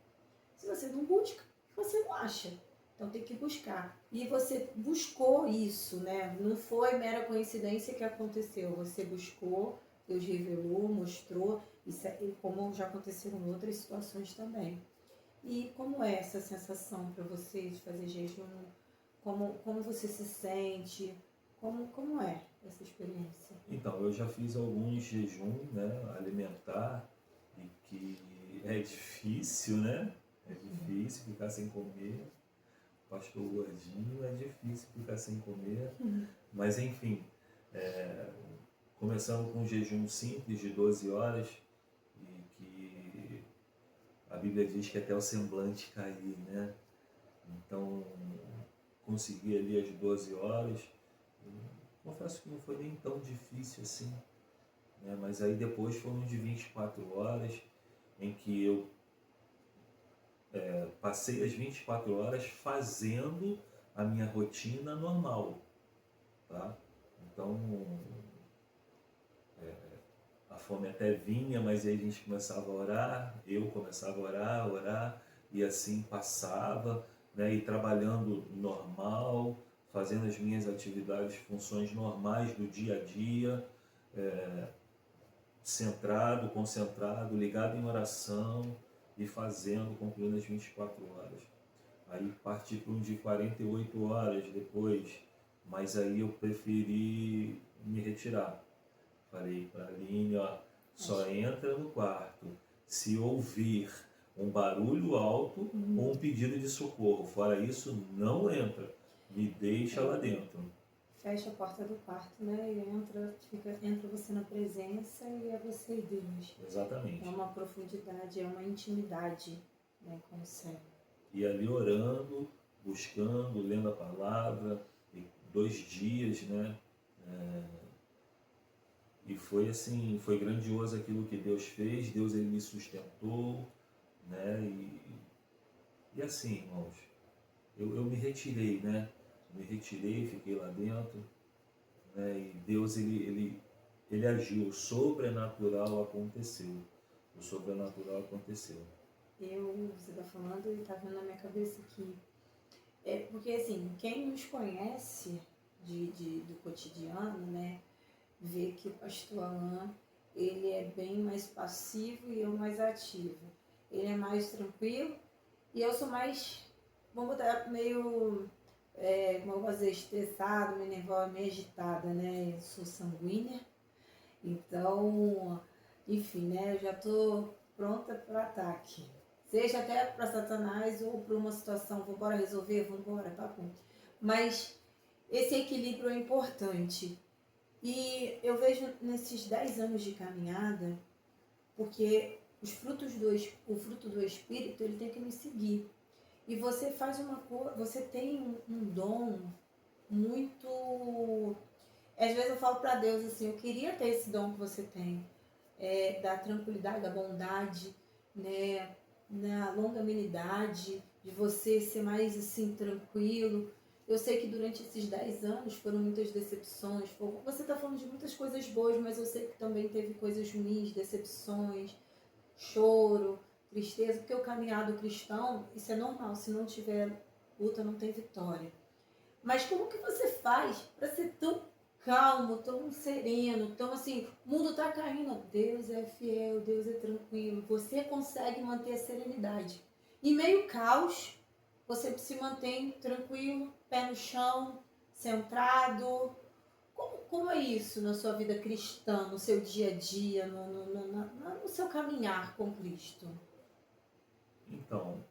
Se você não busca, você não acha. Então tem que buscar. E você buscou isso, né? Não foi mera coincidência que aconteceu. Você buscou, Deus revelou, mostrou, isso como já aconteceram em outras situações também. E como é essa sensação para você de fazer jejum? Como você se sente? Como é essa experiência? Então, eu já fiz alguns jejum, né, alimentar, e que é difícil, né? É difícil ficar sem comer. Pastor gordinho, é difícil ficar sem comer. Mas enfim, começando com um jejum simples de 12 horas, e que a Bíblia diz que até o semblante cair, né? Então, consegui ali as 12 horas. Confesso que não foi nem tão difícil assim, né? Mas aí depois foram de 24 horas, em que eu passei as 24 horas fazendo a minha rotina normal, tá? Então, a fome até vinha, mas aí a gente começava a orar, eu começava a orar, e assim passava, né? E trabalhando normal, fazendo as minhas atividades, funções normais do dia a dia, centrado, concentrado, ligado em oração e fazendo, concluindo as 24 horas. Aí parti para um de 48 horas depois, mas aí eu preferi me retirar. Falei para a Aline, ó, só entra no quarto se ouvir um barulho alto ou um pedido de socorro. Fora isso, não entra. Me deixa lá dentro. Fecha a porta do quarto, né? E entra você na presença e é você e Deus. Exatamente. É uma profundidade, é uma intimidade, né, com o céu. E ali orando, buscando, lendo a palavra, e 2 dias, né? E foi assim, foi grandioso aquilo que Deus fez. Deus, ele me sustentou, né? E assim, irmãos, eu me retirei, né? Me retirei, fiquei lá dentro, né? E Deus, ele agiu, o sobrenatural aconteceu. O sobrenatural aconteceu. Você está falando e está vendo na minha cabeça aqui. Porque assim, quem nos conhece do cotidiano, né, vê que o pastor Alain, ele é bem mais passivo e eu mais ativo. Ele é mais tranquilo e eu sou mais, vamos botar, meio, como eu vou dizer, estressado, meio nervosa, meio agitada, né? Eu sou sanguínea, então, enfim, né? Eu já estou pronta para o ataque. Seja até para Satanás ou para uma situação, vamos embora resolver, vamos embora, papo. Mas esse equilíbrio é importante. E eu vejo nesses 10 anos de caminhada, porque o fruto do Espírito, ele tem que me seguir. E você faz uma coisa, você tem um dom muito Às vezes eu falo para Deus assim, eu queria ter esse dom que você tem, da tranquilidade, da bondade, né, na longanimidade, de você ser mais assim tranquilo. Eu sei que durante esses 10 anos foram muitas decepções. Você está falando de muitas coisas boas, mas eu sei que também teve coisas ruins, decepções, choro, tristeza, porque o caminhado cristão, isso é normal, se não tiver luta não tem vitória. Mas como que você faz para ser tão calmo, tão sereno, tão assim, o mundo tá caindo, Deus é fiel, Deus é tranquilo, você consegue manter a serenidade. Em meio caos, você se mantém tranquilo, pé no chão, centrado. Como é isso na sua vida cristã, no seu dia a dia, no seu caminhar com Cristo? Então,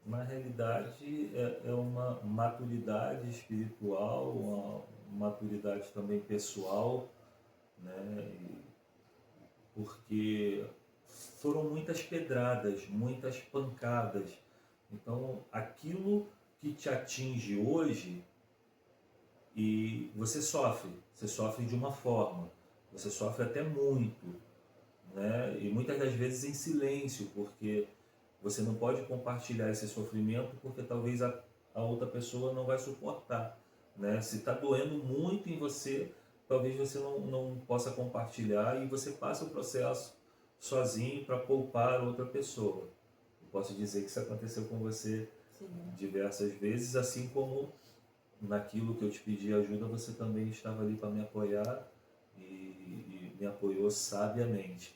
na realidade é uma maturidade espiritual, uma maturidade também pessoal, né? Porque foram muitas pedradas, muitas pancadas. Então, aquilo que te atinge hoje, e você sofre de uma forma, você sofre até muito, né? E muitas das vezes em silêncio, porque você não pode compartilhar esse sofrimento, porque talvez a outra pessoa não vai suportar, né? Se está doendo muito em você, talvez você não possa compartilhar e você passa o processo sozinho para poupar outra pessoa. Eu posso dizer que isso aconteceu com você Sim. diversas vezes, assim como naquilo que eu te pedi ajuda, você também estava ali para me apoiar e me apoiou sabiamente.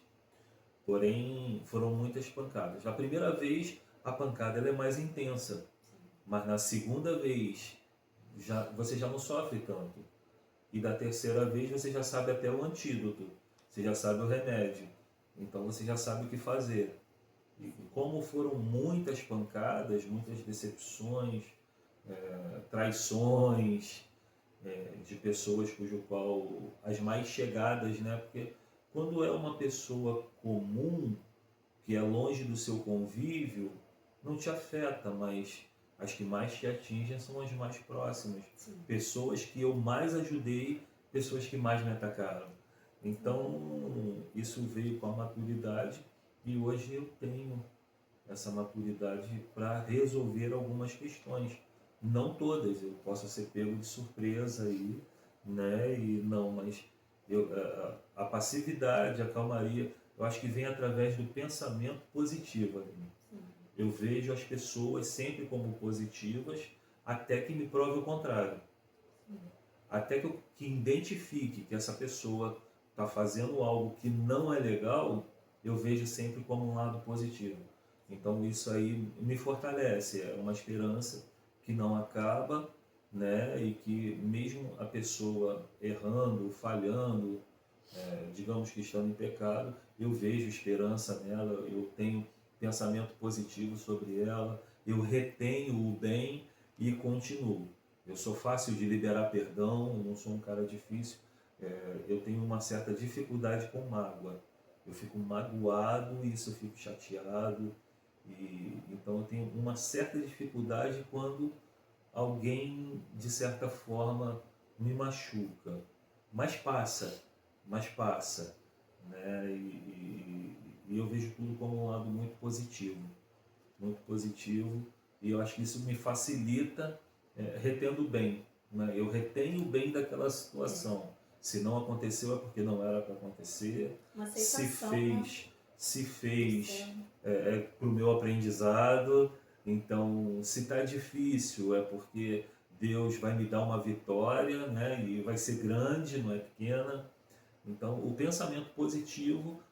Porém, foram muitas pancadas. Na primeira vez, a pancada ela é mais intensa, mas na segunda vez, você já não sofre tanto. E da terceira vez, você já sabe até o antídoto, você já sabe o remédio. Então, você já sabe o que fazer. E como foram muitas pancadas, muitas decepções, traições, de pessoas cujo qual as mais chegadas, né? Porque quando é uma pessoa comum que é longe do seu convívio, não te afeta, mas as que mais te atingem são as mais próximas. Sim. Pessoas que eu mais ajudei, pessoas que mais me atacaram. Então, isso veio com a maturidade e hoje eu tenho essa maturidade para resolver algumas questões. Não todas, eu posso ser pego de surpresa aí, né? E não, mas a passividade, a calmaria, eu acho que vem através do pensamento positivo. Né? Eu vejo as pessoas sempre como positivas, até que me prove o contrário. Até que eu identifique que essa pessoa está fazendo algo que não é legal, eu vejo sempre como um lado positivo. Então isso aí me fortalece, é uma esperança que não acaba, né? E que mesmo a pessoa errando, falhando, digamos que estando em pecado, eu vejo esperança nela, eu tenho pensamento positivo sobre ela, eu retenho o bem e continuo. Eu sou fácil de liberar perdão, eu não sou um cara difícil, eu tenho uma certa dificuldade com mágoa. Eu fico magoado e isso eu fico chateado. Então eu tenho uma certa dificuldade quando alguém, de certa forma, me machuca. Mas passa, mas passa. Né? E eu vejo tudo como um lado muito positivo. Muito positivo. E eu acho que isso me facilita retendo o bem. Né? Eu retenho o bem daquela situação. Se não aconteceu é porque não era para acontecer. Uma Se aceitação, fez, né? se fez para o meu aprendizado. Então, se está difícil é porque Deus vai me dar uma vitória, né? E vai ser grande, não é pequena. Então, o pensamento positivo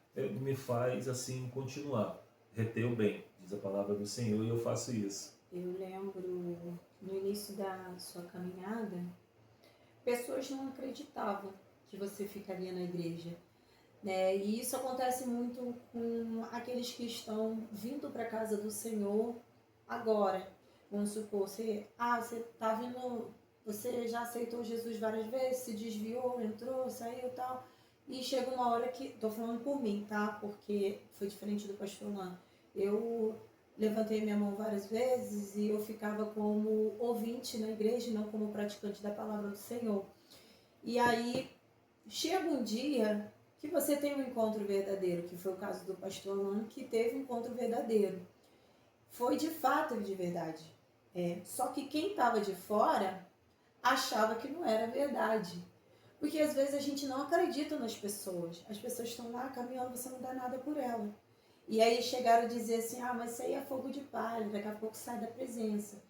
me faz assim continuar, reter o bem, diz a palavra do Senhor, e eu faço isso. Eu lembro no início da sua caminhada, pessoas não acreditavam que você ficaria na igreja, né? E isso acontece muito com aqueles que estão vindo para a casa do Senhor agora. Vamos supor, você tá vindo, você já aceitou Jesus várias vezes, se desviou, entrou, saiu e tal. E chega uma hora que, tô falando por mim, tá? Porque foi diferente do pastor Lan. Eu levantei minha mão várias vezes e eu ficava como ouvinte na igreja, não como praticante da palavra do Senhor. E aí chega um dia que você tem um encontro verdadeiro, que foi o caso do pastor Alan, que teve um encontro verdadeiro. Foi de fato de verdade. Só que quem estava de fora achava que não era verdade. Porque às vezes a gente não acredita nas pessoas. As pessoas estão lá caminhando, você não dá nada por ela. E aí chegaram a dizer assim, mas isso aí é fogo de palha, daqui a pouco sai da presença.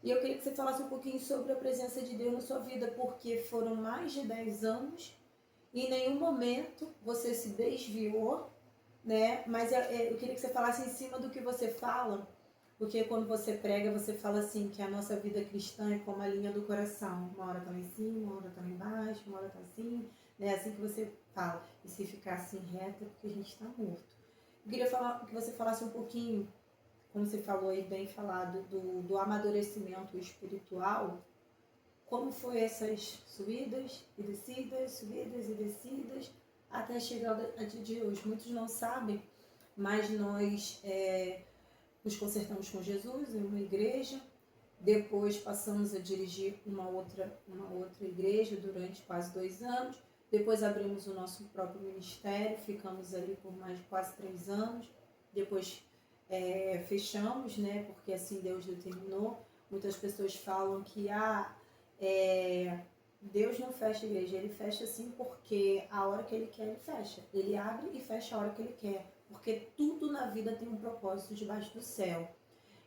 E eu queria que você falasse um pouquinho sobre a presença de Deus na sua vida, porque foram mais de 10 anos e em nenhum momento você se desviou, né? Mas eu queria que você falasse em cima do que você fala, porque quando você prega, você fala assim, que a nossa vida cristã é como a linha do coração. Uma hora tá lá em cima, uma hora tá lá embaixo, uma hora tá assim, né? Assim que você fala. E se ficar assim reto, é porque a gente está morto. Eu queria que você falasse um pouquinho, como você falou aí, bem falado, do amadurecimento espiritual. Como foi essas subidas e descidas, até chegar a dia de hoje. Muitos não sabem, mas nós nos consertamos com Jesus em uma igreja, depois passamos a dirigir uma outra igreja durante quase 2 anos, depois abrimos o nosso próprio ministério, ficamos ali por mais de quase 3 anos, depois fechamos, né, porque assim Deus determinou. Muitas pessoas falam que Deus não fecha a igreja, ele fecha assim porque a hora que ele quer, ele fecha. Ele abre e fecha a hora que ele quer, porque tudo na vida tem um propósito debaixo do céu.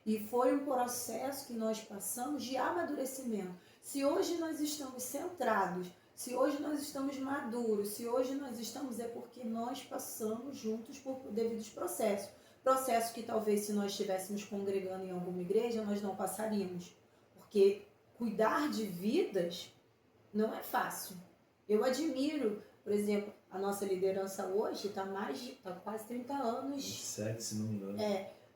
E foi um processo que nós passamos de amadurecimento. Se hoje nós estamos centrados, se hoje nós estamos maduros, se hoje nós estamos, é porque nós passamos juntos por devidos processos. Processos que talvez se nós estivéssemos congregando em alguma igreja, nós não passaríamos. Porque cuidar de vidas não é fácil. Eu admiro, por exemplo, a nossa liderança hoje está quase 30 anos. 27, se não me engano.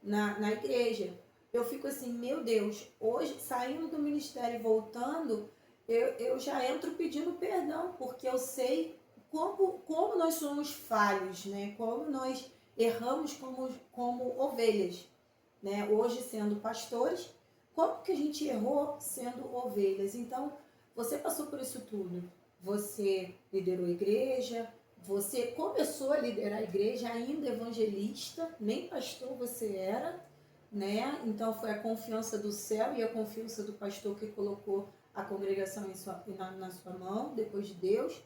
Na igreja. Eu fico assim, meu Deus, hoje, saindo do ministério e voltando, eu já entro pedindo perdão, porque eu sei como nós somos falhos, né? Como nós erramos como ovelhas, né? Hoje sendo pastores, como que a gente errou sendo ovelhas? Então, você passou por isso tudo. Você liderou a igreja, você começou a liderar a igreja ainda evangelista, nem pastor você era, né? Então foi a confiança do céu e a confiança do pastor que colocou a congregação na sua mão, depois de Deus.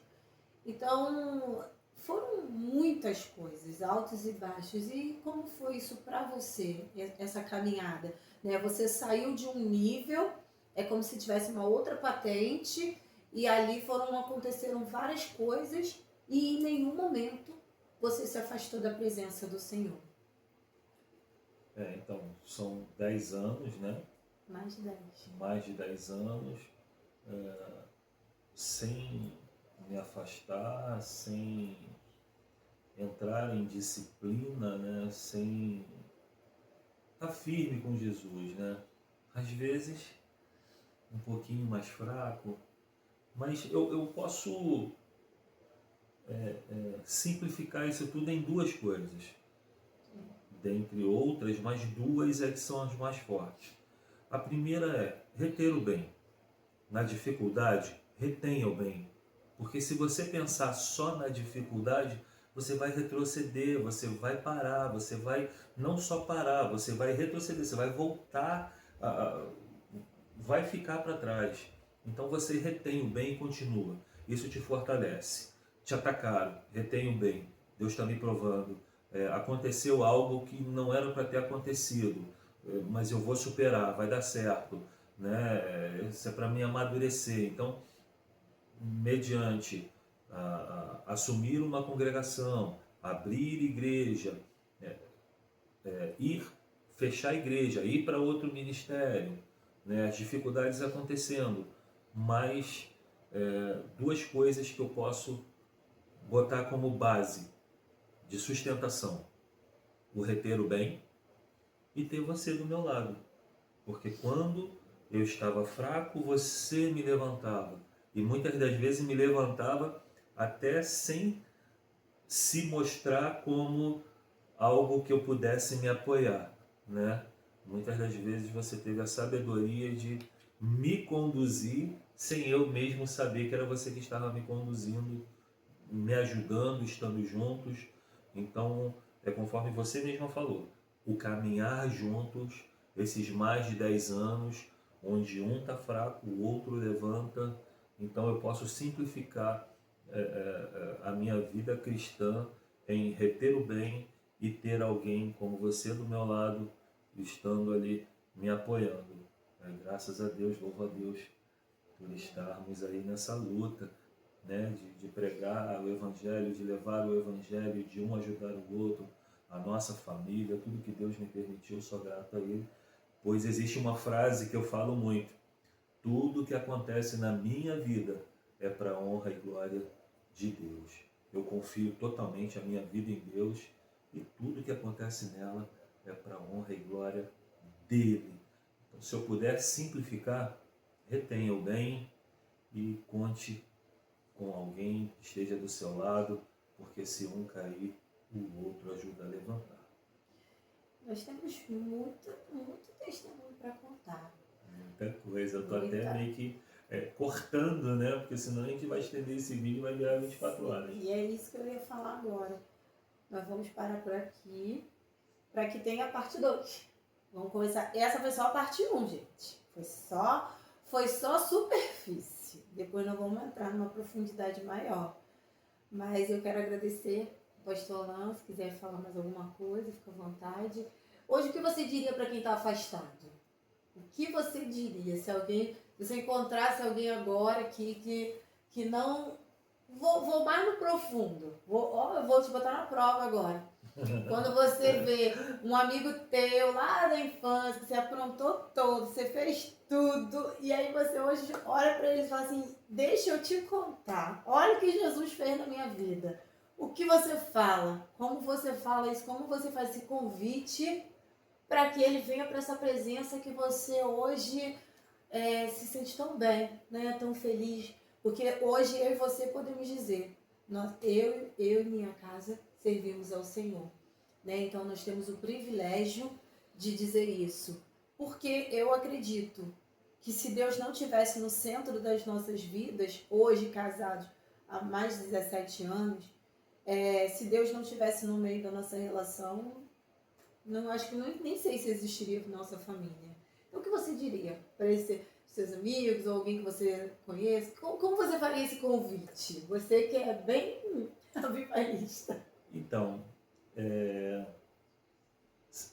Então foram muitas coisas, altos e baixos. E como foi isso para você, essa caminhada? Né? Você saiu de um nível, é como se tivesse uma outra patente, e ali aconteceram várias coisas, e em nenhum momento você se afastou da presença do Senhor. Então, são 10 anos, né? Mais de 10. Mais de 10 anos, sem me afastar, sem entrar em disciplina, né? Sem estar firme com Jesus, né? Às vezes, um pouquinho mais fraco, mas eu posso simplificar isso tudo em 2 coisas. Dentre outras, mas 2 é que são as mais fortes. A primeira é reter o bem. Na dificuldade, retenha o bem. Porque se você pensar só na dificuldade, você vai retroceder, você vai parar, você vai não só parar, você vai retroceder, você vai voltar, vai ficar para trás. Então você retém o bem e continua. Isso te fortalece. Te atacaram, retém o bem. Deus está me provando. Aconteceu algo que não era para ter acontecido, mas eu vou superar, vai dar certo, né? Isso é para me amadurecer. Então, mediante assumir uma congregação, abrir igreja, fechar igreja, ir para outro ministério, né? As dificuldades acontecendo, mas 2 coisas que eu posso botar como base de sustentação: o reter o bem e ter você do meu lado. Porque quando eu estava fraco, você me levantava. E muitas das vezes me levantava até sem se mostrar como algo que eu pudesse me apoiar, né? Muitas das vezes você teve a sabedoria de me conduzir sem eu mesmo saber que era você que estava me conduzindo, me ajudando, estando juntos. Então, é conforme você mesma falou, o caminhar juntos, esses mais de 10 anos, onde um está fraco, o outro levanta. Então, eu posso simplificar a minha vida cristã em reter o bem e ter alguém como você do meu lado, estando ali me apoiando. Graças a Deus, louvo a Deus por estarmos aí nessa luta, né, de pregar o Evangelho, de levar o Evangelho, de um ajudar o outro, a nossa família, tudo que Deus me permitiu, sou grato a Ele, pois existe uma frase que eu falo muito: tudo que acontece na minha vida é para a honra e glória de Deus. Eu confio totalmente a minha vida em Deus e tudo que acontece nela é para a honra e glória dele. Então, se eu puder simplificar, retenha o bem e conte com alguém que esteja do seu lado, porque se um cair, o outro ajuda a levantar. Nós temos muito testemunho para contar. Muita coisa, eu estou até meio que cortando, né? Porque senão a gente vai estender esse vídeo e vai virar 24 horas. E é isso que eu ia falar agora. Nós vamos parar por aqui, para que tenha a parte 2. Vamos começar. Essa foi só a parte 1, gente. Foi só superfície. Depois nós vamos entrar numa profundidade maior. Mas eu quero agradecer, pastor Alain, se quiser falar mais alguma coisa, fica à vontade. Hoje, o que você diria para quem está afastado? O que você diria se você encontrasse alguém agora que não... Vou mais no profundo. Eu vou te botar na prova agora. Quando você vê um amigo teu lá da infância, que você aprontou todo, você fez tudo, e aí você hoje olha para ele e fala assim: deixa eu te contar, olha o que Jesus fez na minha vida. O que você fala? Como você fala isso? Como você faz esse convite para que ele venha para essa presença que você hoje se sente tão bem, né? Tão feliz? Porque hoje eu e você podemos dizer: eu e minha casa servimos ao Senhor, né? Então nós temos o privilégio de dizer isso, porque eu acredito que se Deus não tivesse no centro das nossas vidas, hoje casados há mais de 17 anos, se Deus não tivesse no meio da nossa relação, acho que nem sei se existiria nossa família. Então o que você diria para seus amigos ou alguém que você conhece? Como você faria esse convite? Você que é bem avivalista. Então,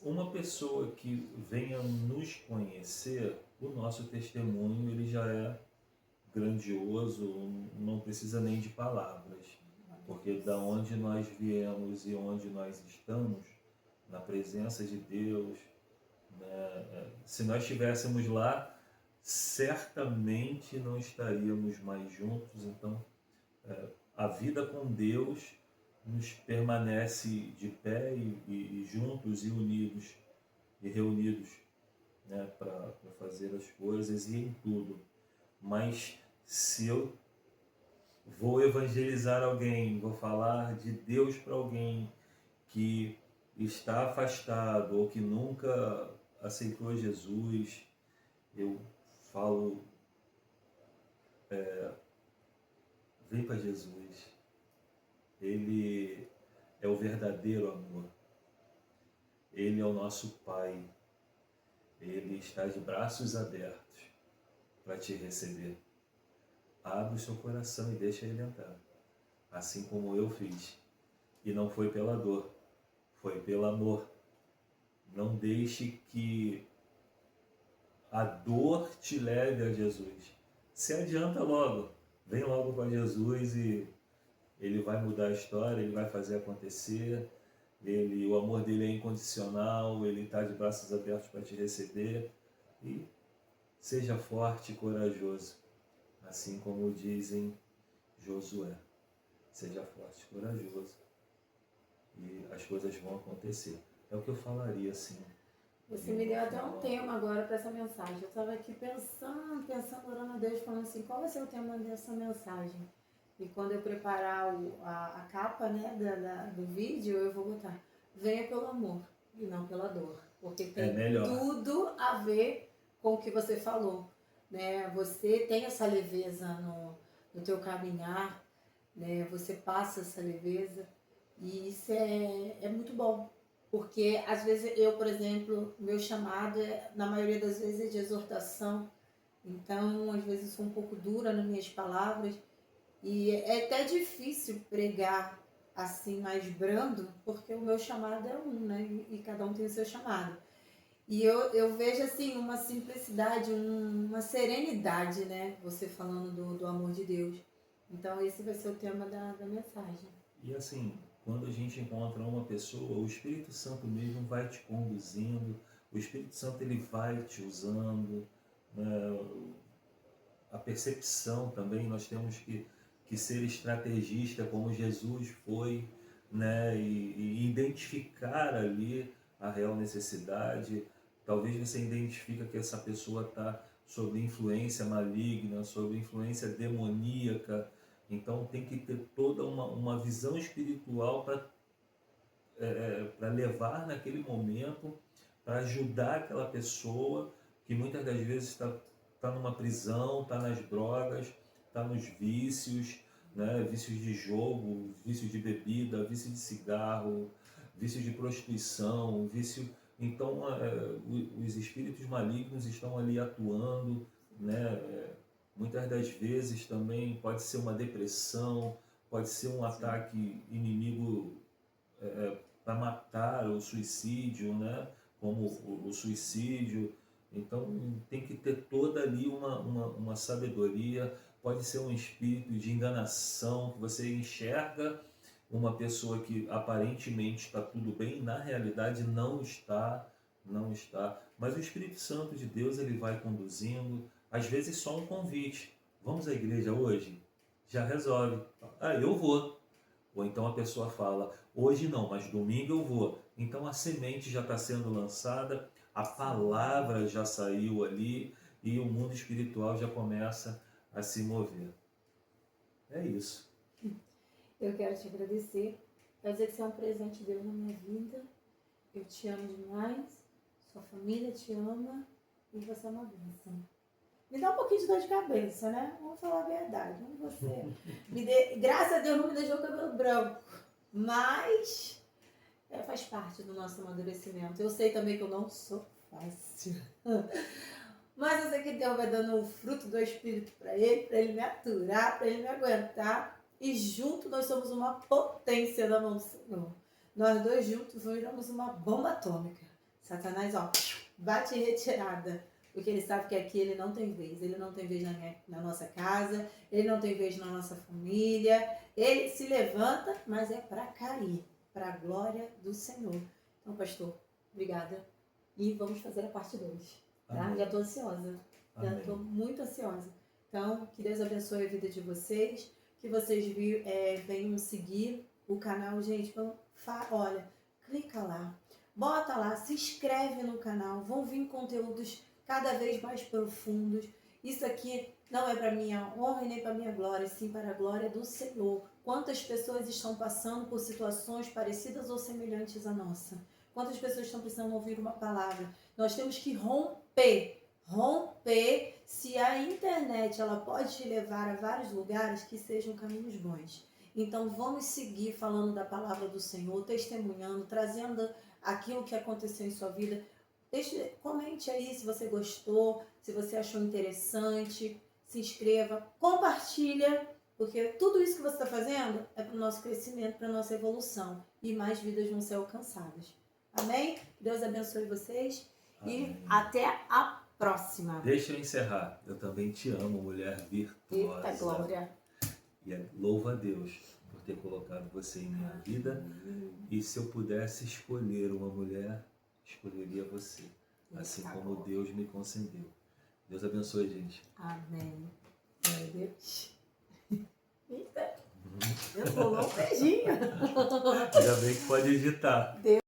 uma pessoa que venha nos conhecer, o nosso testemunho ele já é grandioso, não precisa nem de palavras, porque da onde nós viemos e onde nós estamos, na presença de Deus, né, se nós estivéssemos lá, certamente não estaríamos mais juntos. Então, a vida com Deus nos permanece de pé e juntos e unidos e reunidos, né, para fazer as coisas e em tudo. Mas se eu vou evangelizar alguém, vou falar de Deus para alguém que está afastado ou que nunca aceitou Jesus, eu falo, vem para Jesus. Ele é o verdadeiro amor. Ele é o nosso Pai. Ele está de braços abertos para te receber. Abre o seu coração e deixa ele entrar. Assim como eu fiz. E não foi pela dor, foi pelo amor. Não deixe que a dor te leve a Jesus. Se adianta logo. Vem logo para Jesus e ele vai mudar a história, ele vai fazer acontecer. O amor dele é incondicional, ele está de braços abertos para te receber. E seja forte e corajoso, assim como dizem Josué. Seja forte e corajoso e as coisas vão acontecer. É o que eu falaria, assim. Você me deu até um tema agora para essa mensagem. Eu estava aqui pensando, orando a Deus, falando assim, qual vai ser o tema dessa mensagem? E quando eu preparar a capa, né, do vídeo, eu vou botar: venha pelo amor e não pela dor. Porque tem tudo a ver com o que você falou. né? Você tem essa leveza no teu caminhar, né? Você passa essa leveza e isso é muito bom. Porque às vezes eu, por exemplo, meu chamado na maioria das vezes é de exortação. Então, às vezes eu sou um pouco dura nas minhas palavras e é até difícil pregar assim mais brando, porque o meu chamado é um, né? E cada um tem o seu chamado. E eu vejo assim uma simplicidade, uma serenidade, né? Você falando do amor de Deus. Então esse vai ser o tema da mensagem. E assim, quando a gente encontra uma pessoa, o Espírito Santo mesmo vai te conduzindo, o Espírito Santo ele vai te usando, né? A percepção também, nós temos que ser estrategista como Jesus foi, né? E identificar ali a real necessidade. Talvez você identifica que essa pessoa está sob influência maligna, sob influência demoníaca. Então tem que ter toda uma visão espiritual para levar naquele momento, para ajudar aquela pessoa que muitas das vezes está numa prisão, está nas drogas, está nos vícios, né? Vícios de jogo, vícios de bebida, vício de cigarro, vício de prostituição, vício. Então, os espíritos malignos estão ali atuando, né? Muitas das vezes também pode ser uma depressão, pode ser um ataque inimigo para matar, o suicídio, né? Como o suicídio. Então tem que ter toda ali uma sabedoria. Pode ser um espírito de enganação, que você enxerga uma pessoa que aparentemente está tudo bem, na realidade não está, não está. Mas o Espírito Santo de Deus ele vai conduzindo, às vezes só um convite. Vamos à igreja hoje? Já resolve. Ah, eu vou. Ou então a pessoa fala, hoje não, mas domingo eu vou. Então a semente já está sendo lançada, a palavra já saiu ali e o mundo espiritual já começa a se mover. É isso. Eu quero te agradecer. Quero dizer que você é um presente de Deus na minha vida. Eu te amo demais. Sua família te ama e você é uma bênção. Me dá um pouquinho de dor de cabeça, né? Vamos falar a verdade. Graças a Deus não me deixou o cabelo branco. Mas faz parte do nosso amadurecimento. Eu sei também que eu não sou fácil. Mas eu sei que Deus vai dando o fruto do Espírito para ele me aturar, para ele me aguentar. E juntos nós somos uma potência da mão do Senhor. Nós dois juntos viramos uma bomba atômica. Satanás, ó, bate em retirada. Porque ele sabe que aqui ele não tem vez. Ele não tem vez na nossa casa. Ele não tem vez na nossa família. Ele se levanta, mas é para cair. Para a glória do Senhor. Então, pastor, obrigada. E vamos fazer a parte 2. Tá? Já estou ansiosa. Já estou muito ansiosa. Então, que Deus abençoe a vida de vocês. Que vocês venham seguir o canal. Gente, olha, clica lá. Bota lá, se inscreve no canal. Vão vir conteúdos cada vez mais profundos. Isso aqui não é para minha honra e nem para minha glória, sim para a glória do Senhor. Quantas pessoas estão passando por situações parecidas ou semelhantes à nossa? Quantas pessoas estão precisando ouvir uma palavra? Nós temos que romper. Se a internet ela pode te levar a vários lugares, que sejam caminhos bons. Então vamos seguir falando da palavra do Senhor, testemunhando, trazendo aquilo que aconteceu em sua vida. Comente aí se você gostou, se você achou interessante, se inscreva, compartilha, porque tudo isso que você está fazendo é para o nosso crescimento, para a nossa evolução e mais vidas vão ser alcançadas. Amém? Deus abençoe vocês. Amém. E até a próxima. Deixa eu encerrar. Eu também te amo, mulher virtuosa. Eita glória. E louvo a Deus por ter colocado você em minha vida. E se eu pudesse escolher uma mulher, escolheria você, assim como Deus me concedeu. Deus abençoe, gente. Amém. Meu Deus. Eita. Eu vou um beijinho. Ainda bem que pode editar.